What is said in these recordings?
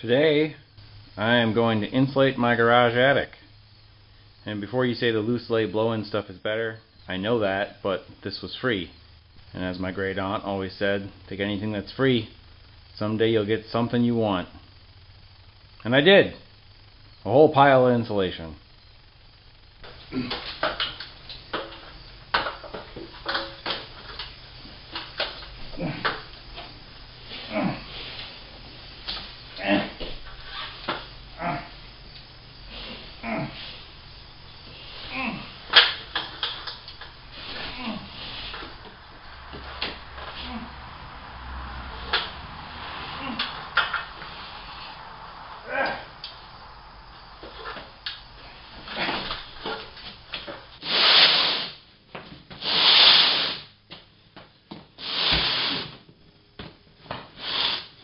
Today I am going to insulate my garage attic. And before you say the loose lay blow-in stuff is better, I know that, but this was free. And as my great aunt always said, take anything that's free, someday you'll get something you want. And I did. A whole pile of insulation.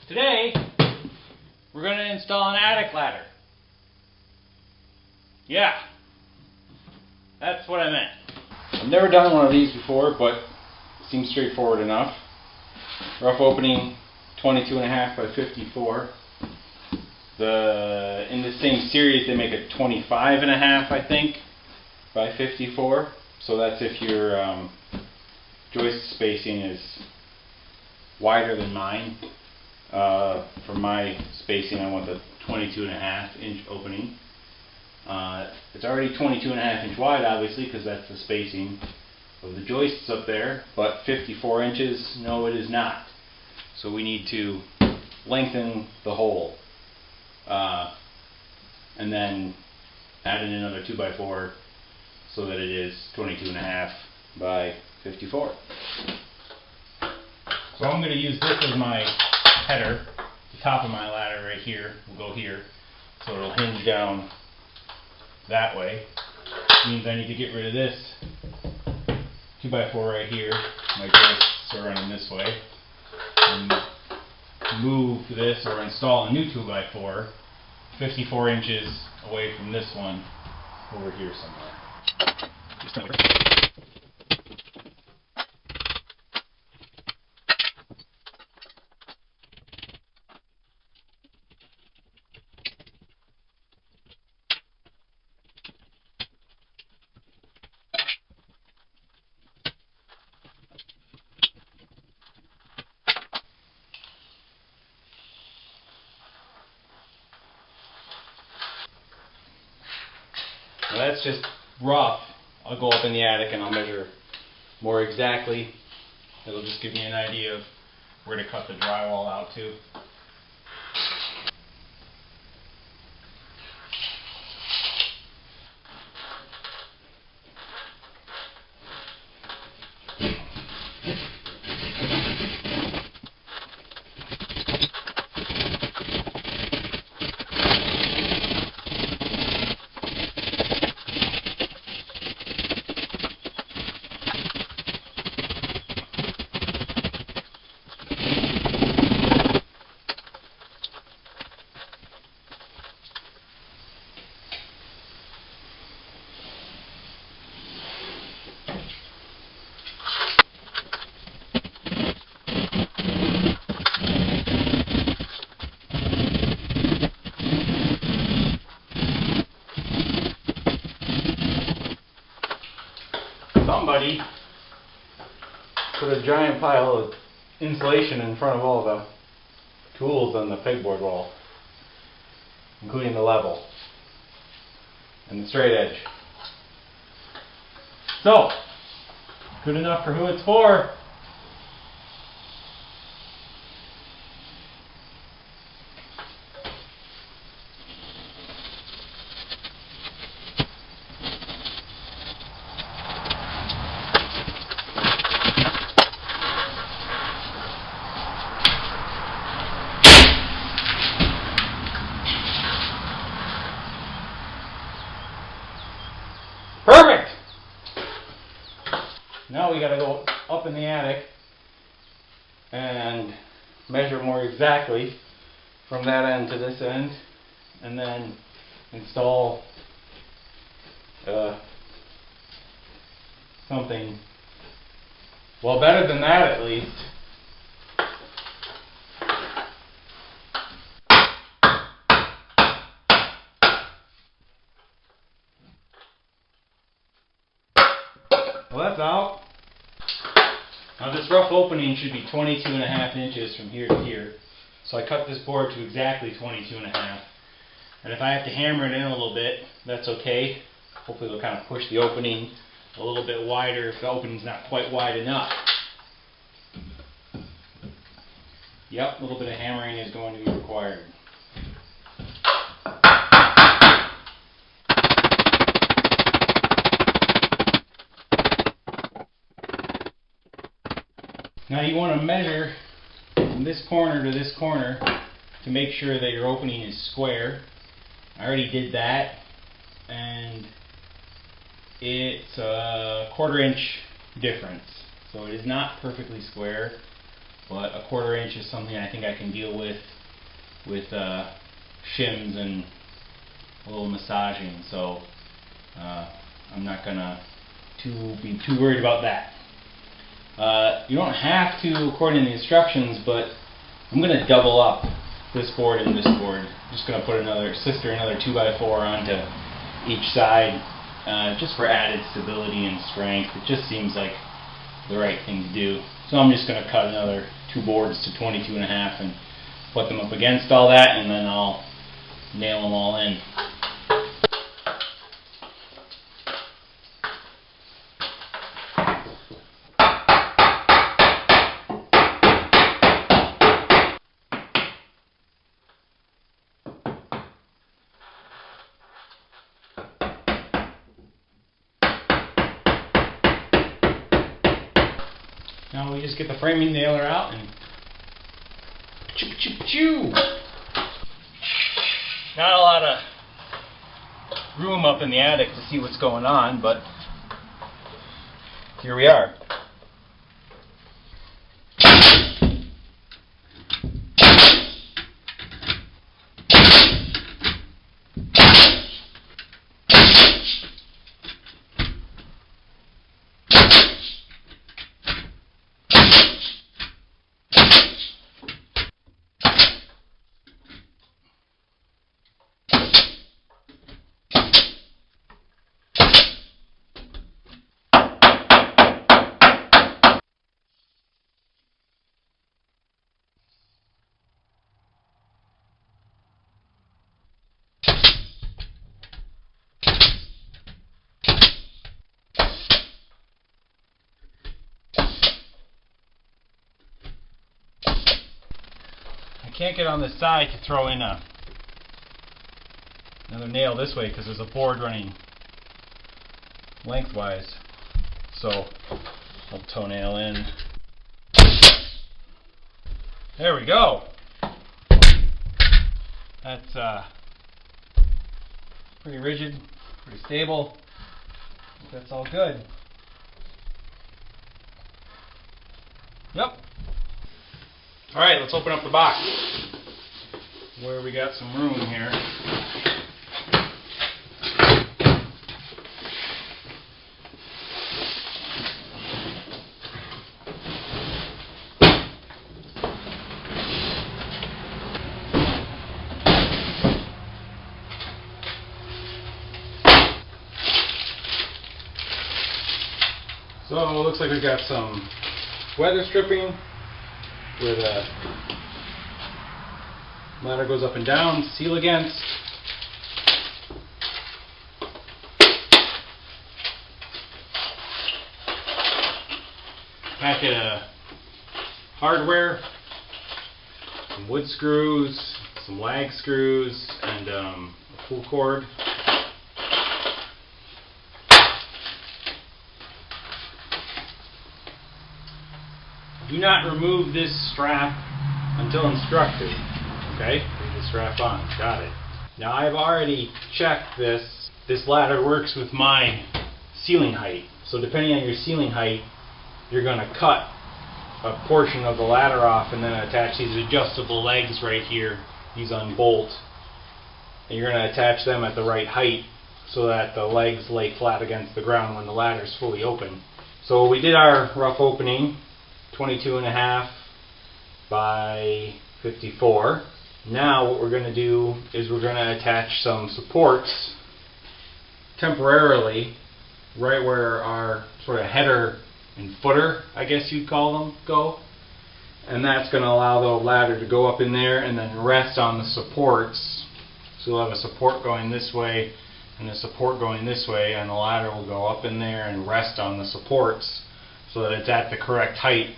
Today, we're going to install an attic ladder. Yeah, that's what I meant. I've never done one of these before, but it seems straightforward enough. Rough opening 22.5 by 54. In the same series they make a 25.5, I think, by 54. So that's if your joist spacing is wider than mine. For my spacing, I want the 22.5 inch opening. It's already 22.5 inch wide, obviously, because that's the spacing of the joists up there, but 54 inches, no, it is not. So we need to lengthen the hole, and then add in another 2x4 so that it is 22.5 by 54. So I'm going to use this as my header. The top of my ladder right here will go here, so it'll hinge down that way. Means I need to get rid of this 2x4 right here. My joists are running this way, and move this or install a new 2x4 54 inches away from this one over here somewhere. Just over. Well, that's just rough. I'll go up in the attic and I'll measure more exactly. It'll just give me an idea of where to cut the drywall out to. Somebody put a giant pile of insulation in front of all the tools on the pegboard wall, including the level and the straight edge. So, good enough for who it's for. Perfect! Now we gotta go up in the attic and measure more exactly from that end to this end, and then install something, well, better than that at least. Well, that's out. Now this rough opening should be 22.5 inches from here to here. So I cut this board to exactly 22.5. And if I have to hammer it in a little bit, that's okay. Hopefully it'll kind of push the opening a little bit wider if the opening's not quite wide enough. Yep, a little bit of hammering is going to be required. Now you want to measure from this corner to this corner to make sure that your opening is square. I already did that, and it's a 1/4 inch difference. So it is not perfectly square, but a 1/4 inch is something I think I can deal with shims and a little massaging. So I'm not gonna be too worried about that. You don't have to according to the instructions, but I'm going to double up this board and this board. I'm just going to put another 2x4 onto each side, just for added stability and strength. It just seems like the right thing to do. So I'm just going to cut another 2 boards to 22.5 and put them up against all that, and then I'll nail them all in. Now we just get the framing nailer out and choo. Not a lot of room up in the attic to see what's going on, but here we are. Can't get on the side to throw in another nail this way because there's a board running lengthwise. So I'll toe nail in. There we go. That's pretty rigid, pretty stable. That's all good. Yep. Alright, let's open up the box where we got some room here. So it looks like we've got some weather stripping where the ladder goes up and down, seal against. Packet of hardware, some wood screws, some lag screws, and a pull cord. Do not remove this strap until instructed. Okay? Leave the strap on. Got it. Now I've already checked this. This ladder works with my ceiling height. So depending on your ceiling height, you're going to cut a portion of the ladder off and then attach these adjustable legs right here. These unbolt. And you're going to attach them at the right height so that the legs lay flat against the ground when the ladder is fully open. So we did our rough opening. 22.5 by 54. Now what we're going to do is we're going to attach some supports temporarily right where our sort of header and footer, I guess you'd call them, go. And that's going to allow the ladder to go up in there and then rest on the supports. So you'll have a support going this way and a support going this way, and the ladder will go up in there and rest on the supports so that it's at the correct height,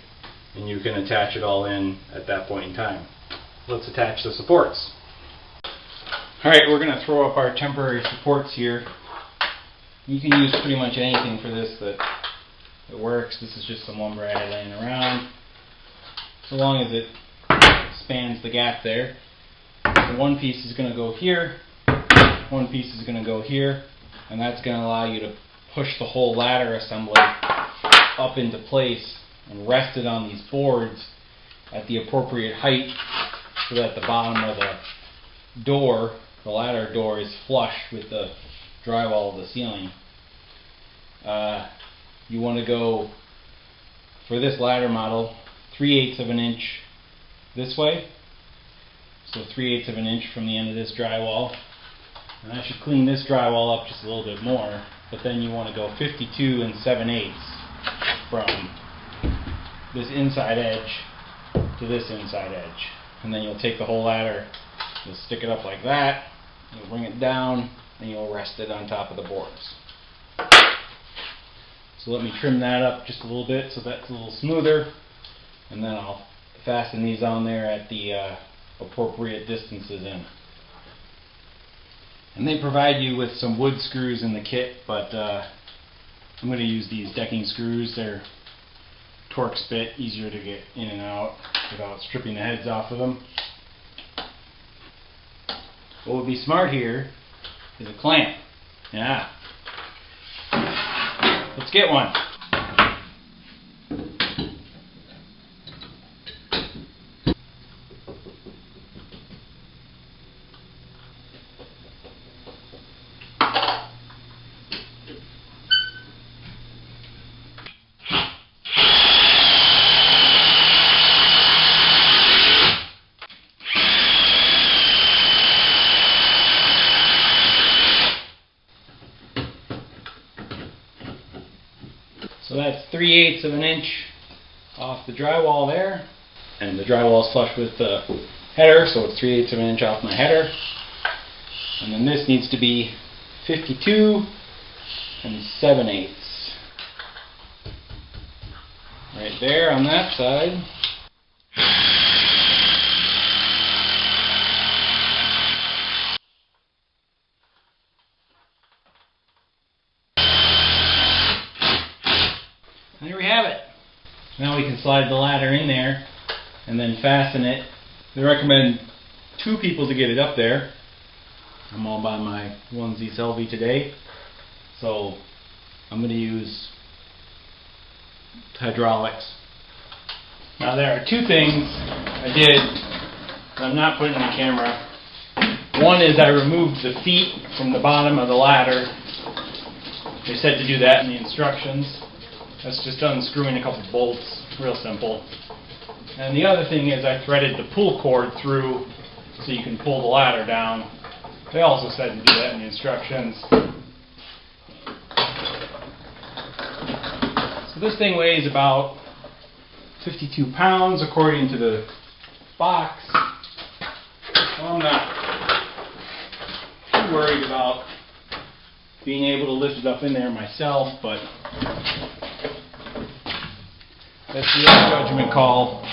and you can attach it all in at that point in time. Let's attach the supports. Alright, we're going to throw up our temporary supports here. You can use pretty much anything for this that works. This is just some lumber I had laying around. So long as it spans the gap there. So one piece is going to go here, one piece is going to go here, and that's going to allow you to push the whole ladder assembly up into place and rest it on these boards at the appropriate height so that the bottom of the door, the ladder door, is flush with the drywall of the ceiling. You want to go, for this ladder model, 3/8 of an inch this way. So 3/8 of an inch from the end of this drywall. And I should clean this drywall up just a little bit more, but then you want to go 52 7/8 from this inside edge to this inside edge. And then you'll take the whole ladder, you'll stick it up like that, you'll bring it down, and you'll rest it on top of the boards. So let me trim that up just a little bit so that's a little smoother, and then I'll fasten these on there at the appropriate distances in. And they provide you with some wood screws in the kit, but I'm going to use these decking screws. They're Torx bit, easier to get in and out without stripping the heads off of them. What would be smart here is a clamp. Yeah. Let's get one. So that's 3/8 of an inch off the drywall there, and the drywall is flush with the header, so it's 3/8 of an inch off my header. And then this needs to be 52 7/8 right there on that side. And there we have it. Now we can slide the ladder in there and then fasten it. They recommend 2 people to get it up there. I'm all by my onesie selfie today, so I'm going to use hydraulics. Now there are 2 things I did that I'm not putting in the camera. One is I removed the feet from the bottom of the ladder. They said to do that in the instructions. That's just unscrewing a couple bolts, real simple. And the other thing is I threaded the pull cord through so you can pull the ladder down. They also said to do that in the instructions. So this thing weighs about 52 pounds according to the box. So I'm not too worried about being able to lift it up in there myself, but that's your judgment call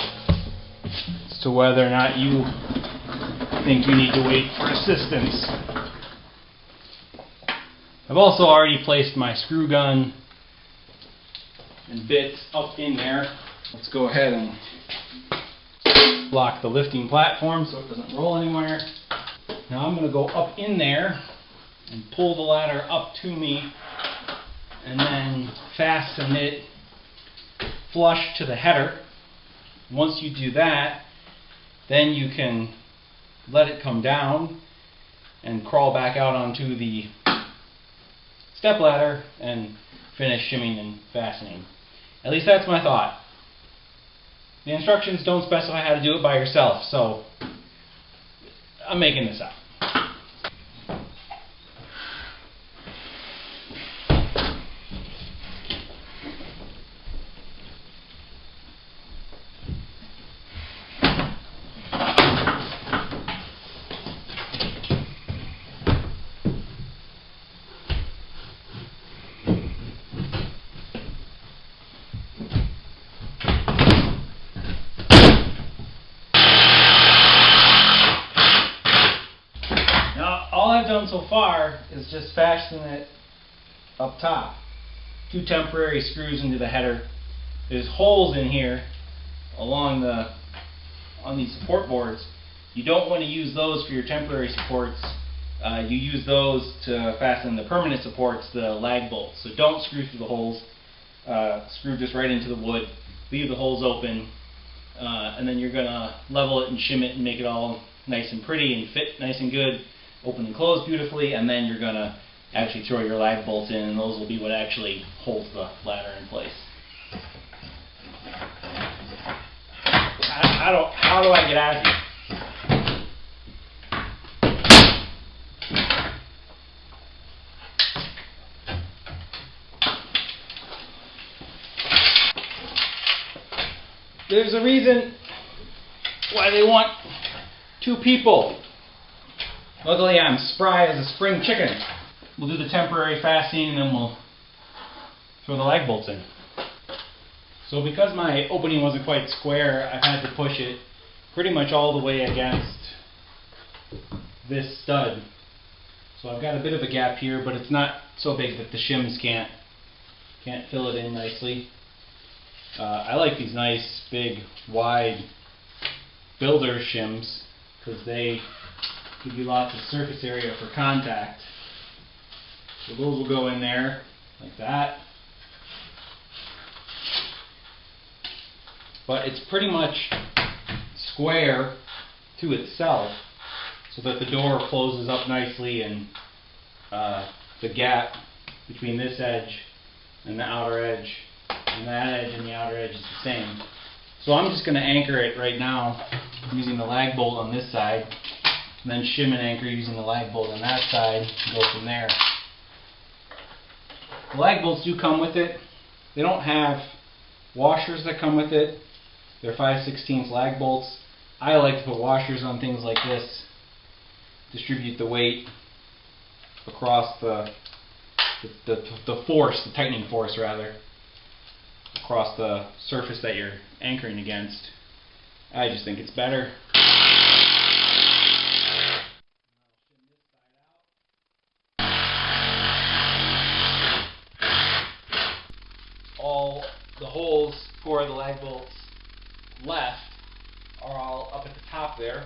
as to whether or not you think you need to wait for assistance. I've also already placed my screw gun and bits up in there. Let's go ahead and block the lifting platform so it doesn't roll anywhere. Now I'm going to go up in there and pull the ladder up to me and then fasten it flush to the header. Once you do that, then you can let it come down and crawl back out onto the step ladder and finish shimming and fastening. At least that's my thought. The instructions don't specify how to do it by yourself, so I'm making this up. so far is just fastening it up top. 2 temporary screws into the header. There's holes in here along on these support boards. You don't want to use those for your temporary supports. You use those to fasten the permanent supports, the lag bolts. So don't screw through the holes. Screw just right into the wood. Leave the holes open, and then you're going to level it and shim it and make it all nice and pretty and fit nice and good, open and close beautifully, and then you're going to actually throw your lag bolts in, and those will be what actually holds the ladder in place. How do I get out of here? There's a reason why they want 2 people. Luckily I'm spry as a spring chicken. We'll do the temporary fastening and then we'll throw the lag bolts in. So because my opening wasn't quite square, I've had to push it pretty much all the way against this stud. So I've got a bit of a gap here, but it's not so big that the shims can't fill it in nicely. I like these nice, big, wide builder shims because they give you lots of surface area for contact. So those will go in there like that. But it's pretty much square to itself so that the door closes up nicely, and the gap between this edge and the outer edge and that edge and the outer edge is the same. So I'm just going to anchor it right now using the lag bolt on this side, and then shim and anchor using the lag bolt on that side, and go from there. The lag bolts do come with it. They don't have washers that come with it. They're 5/16 lag bolts. I like to put washers on things like this, distribute the weight across the force, the tightening force rather, across the surface that you're anchoring against. I just think it's better. All the holes for the lag bolts left are all up at the top there,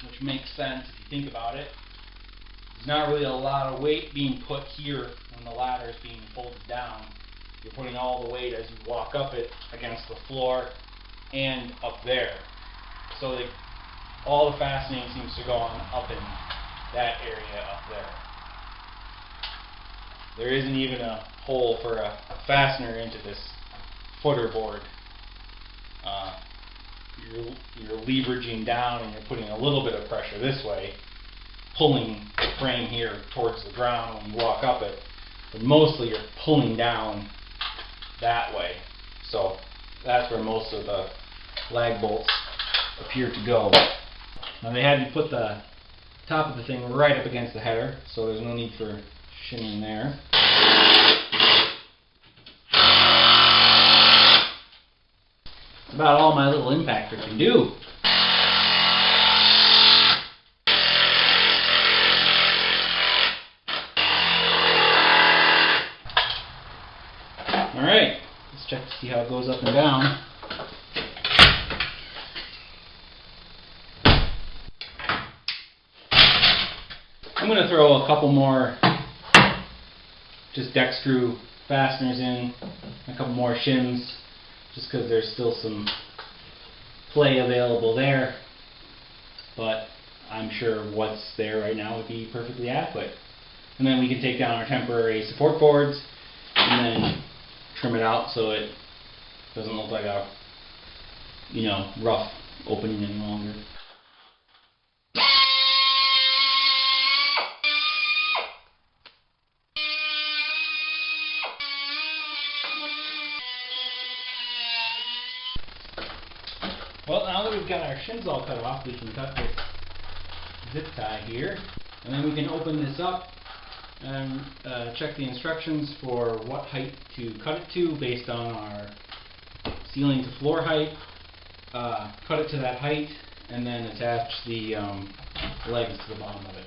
which makes sense if you think about it. There's not really a lot of weight being put here when the ladder is being folded down. You're putting all the weight as you walk up it against the floor and up there. So all the fastening seems to go on up in that area up there. There isn't even a hole for a fastener into this footer board. You're leveraging down and you're putting a little bit of pressure this way, pulling the frame here towards the ground when you walk up it, but mostly you're pulling down that way. So that's where most of the lag bolts appear to go. Now they had me put the top of the thing right up against the header, so there's no need for shimming there. That's about all my little impactor can do. Alright, let's check to see how it goes up and down. I'm going to throw a couple more just deck screw fasteners in, a couple more shims, just because there's still some play available there, but I'm sure what's there right now would be perfectly adequate. And then we can take down our temporary support boards and then trim it out so it doesn't look like a, rough opening any longer. Well, now that we've got our shims all cut off, we can cut this zip tie here, and then we can open this up and check the instructions for what height to cut it to based on our ceiling to floor height. Cut it to that height, and then attach the legs to the bottom of it.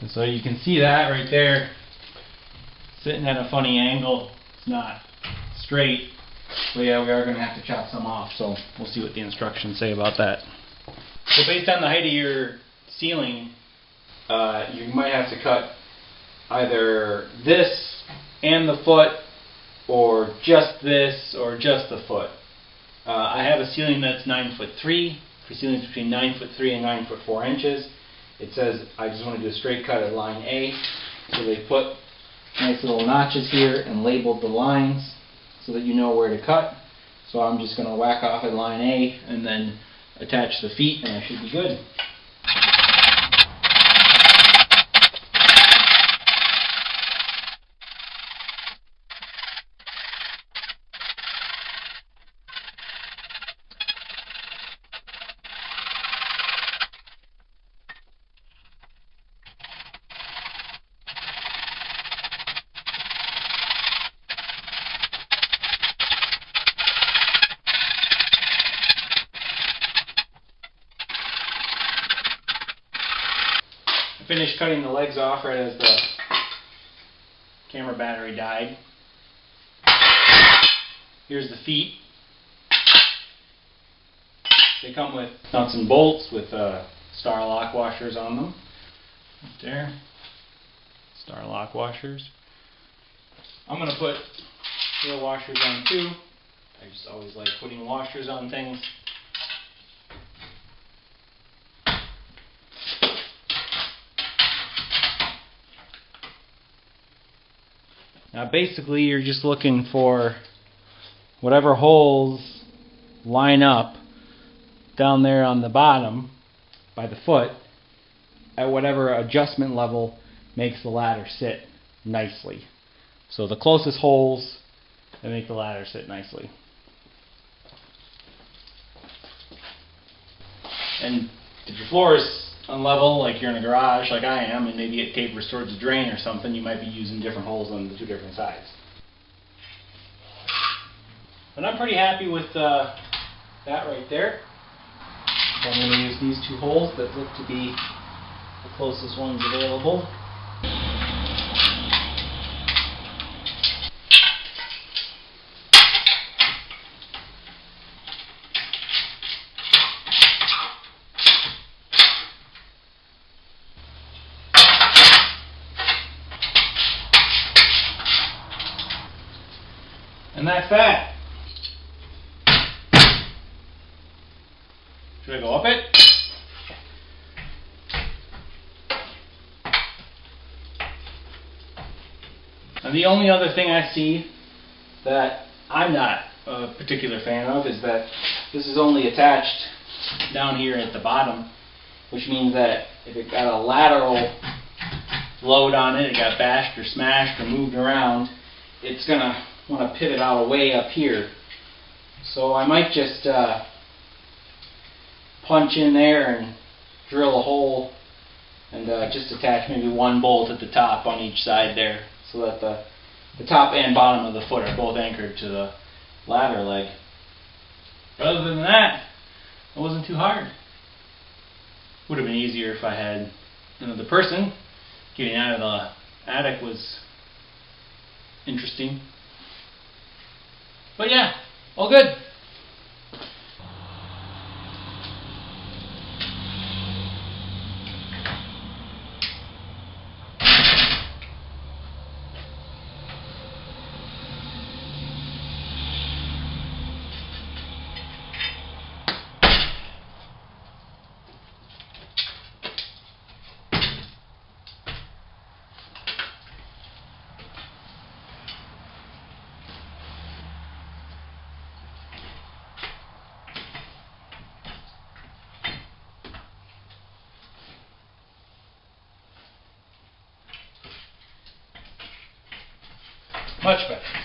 And so you can see that right there, sitting at a funny angle. It's not straight. But yeah, we are going to have to chop some off, so we'll see what the instructions say about that. So based on the height of your ceiling, you might have to cut either this and the foot, or just this, or just the foot. I have a ceiling that's 9'3". For ceilings between 9'3" and 9'4" inches, it says I just want to do a straight cut at line A. So they put nice little notches here and labeled the lines so that you know where to cut. So I'm just going to whack off at line A and then attach the feet, and I should be good. I finished cutting the legs off right as the camera battery died. Here's the feet. They come with nuts and bolts with star lock washers on them. Right there. Star lock washers. I'm going to put real washers on too. I just always like putting washers on things. Now basically you're just looking for whatever holes line up down there on the bottom by the foot at whatever adjustment level makes the ladder sit nicely. So the closest holes that make the ladder sit nicely. And if your floor is unlevel, like you're in a garage like I am, and maybe it tapers towards a drain or something, you might be using different holes on the two different sides. But I'm pretty happy with that right there. So I'm going to use these two holes that look to be the closest ones available. And that's that. Should I go up it? And the only other thing I see that I'm not a particular fan of is that this is only attached down here at the bottom, which means that if it got a lateral load on it, it got bashed or smashed or moved around, it's going to want to pivot out way up here. So I might just punch in there and drill a hole and just attach maybe one bolt at the top on each side there, so that the top and bottom of the foot are both anchored to the ladder leg. But other than that, it wasn't too hard. Would have been easier if I had another person. Getting out of the attic was interesting. But yeah, all good. Much better.